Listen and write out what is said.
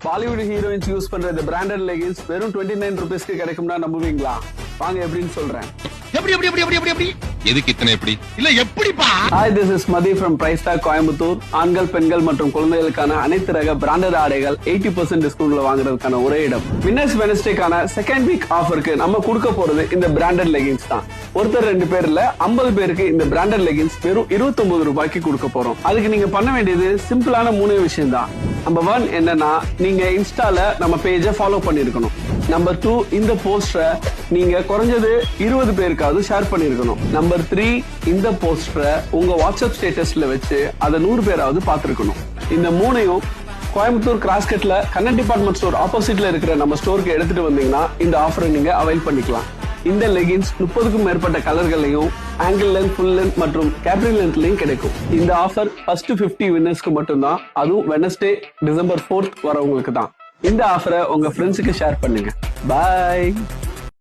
Bollywood heroines use பண்ற இந்த branded leggings வெறும் 29 ரூபீஸ்க்கு கிடைக்கும்னா நம்புவீங்களா? வாங்க எப்படின்னு சொல்றேன். எப்படி எதுக்கு இத்தனை எப்படி இல்ல எப்படிப்பா? Hi, this is Madhi from Price Tag Coimbatore. ஆண்கள், பெண்கள் மற்றும் குழந்தைகளுக்கான அனைத்து ரக பிராண்டட் ஆடைகள் 80% டிஸ்கவுண்ட்ல வாங்குறதுக்கான ஒரே இடம். வின்னர்ஸ் வெனஸ்டேக்கான செகண்ட் வீக் ஆஃபருக்கு நம்ம கொடுக்க போறது இந்த பிராண்டட் லெகின்ஸ் தான். ஒருத்தர் 2 பேர் இல்ல 50 பேருக்கு இந்த பிராண்டட் லெகின்ஸ் வெறும் 29 ரூபாய்க்கு கொடுக்க போறோம். அதுக்கு நீங்க பண்ண வேண்டியது சிம்பிளான 3 விஷயம் தான். நம்பர் 1 என்னன்னா, நீங்க இன்ஸ்டால நம்ம பேஜை ஃபாலோ பண்ணிருக்கணும். நம்பர் 2, இந்த போஸ்டரை நீங்க குறைஞ்சது 20 பேருக்காவது ஷேர் பண்ணிருக்கணும். நம்பர் 3, இந்த போஸ்டரை உங்க வாட்ஸ்அப் ஸ்டேட்டஸ்ல வச்சு அதை 100 பேராவது பார்த்திருக்கணும். இந்த 3ஐயும் கோயம்புத்தூர் கிராஸ்கட்ல கண்ணன் டிபார்ட்மெண்ட் ஸ்டோர் ஆப்போசிட்ல இருக்கிற நம்ம ஸ்டோருக்கு எடுத்துட்டு வந்தீங்கன்னா இந்த ஆஃபரை நீங்க அவைல் பண்ணிக்கலாம். இந்த லெகின்ஸ் 30க்கும் மேற்பட்ட கலர்களையும் ஆங்கிள் லென்த், ஃபுல் லென்த் மற்றும் கேப்ரி லென்த்லயும் கிடைக்கும். இந்த ஆஃபர் ஃபர்ஸ்ட் 50 வின்னர்ஸ்க்கு மட்டும்தான். அதுவும் வெனஸ்டே டிசம்பர் 4th வரவங்களுக்கு தான். இந்த ஆஃபரை உங்க ஃப்ரெண்ட்ஸுக்கு ஷேர் பண்ணுங்க. பாய்.